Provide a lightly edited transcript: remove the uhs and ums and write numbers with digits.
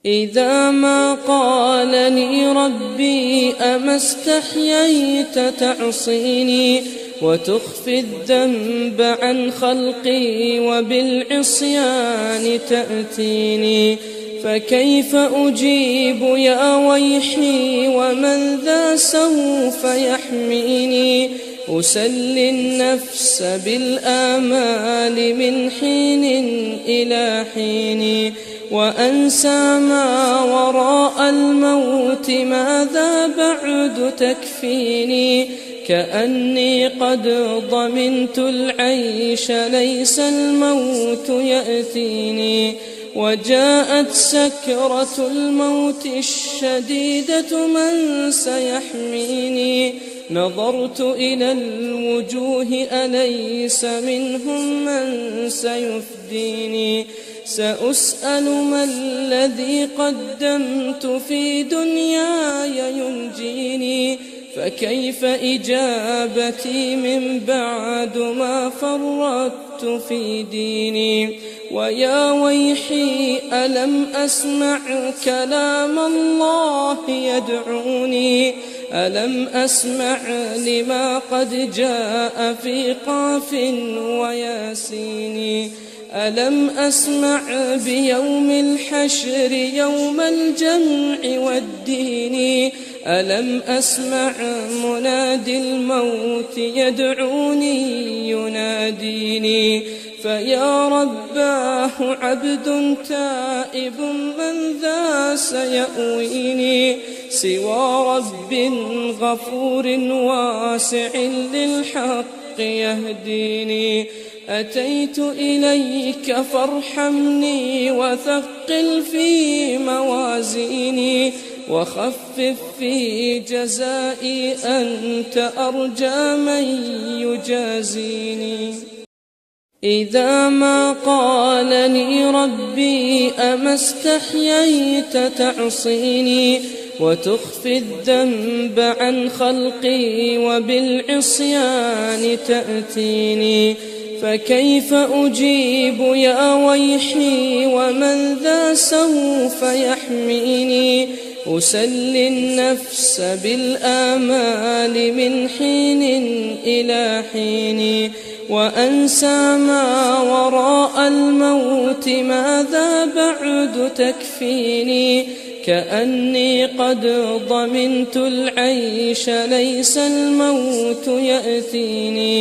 إذا ما قال لي ربي أما استحييت تعصيني وتخفي الذنب عن خلقي وبالعصيان تأتيني، فكيف أجيب يا ويحي ومن ذا سوف يحميني؟ أسلي النفس بالآمال من حين إلى حين، وأنسى ما وراء الموت ماذا بعد تكفيني؟ كأني قد ضمنت العيش ليس الموت يأتيني، وجاءت سكرة الموت الشديدة من سيحميني؟ نظرت إلى الوجوه أليس منهم من سيفديني؟ سأسأل ما الذي قدمت في دنياي ينجيني؟ فكيف إجابتي من بعد ما فرطت في ديني؟ ويا ويحي ألم أسمع كلام الله يدعوني؟ ألم أسمع لما قد جاء في قاف وياسين؟ ألم أسمع بيوم الحشر يوم الجمع والدين؟ ألم أسمع منادي الموت يدعوني يناديني؟ فيا رباه عبد تائب من ذا سيأويني؟ سوى رب غفور واسع للحق يهديني. أتيت إليك فارحمني وثقل في موازيني، وخفف في جزائي أنت أرجى من يجازيني. إذا ما قال لي ربي أما استحييت تعصيني وتخفي الذنب عن خلقي وبالعصيان تأتيني، فكيف أجيب يا ويحي ومن ذا سوف يحميني؟ أسلي النفس بالآمال من حين إلى حين، وأنسى ما وراء الموت ماذا بعد تكفيني؟ كأني قد ضمنت العيش ليس الموت يأتيني.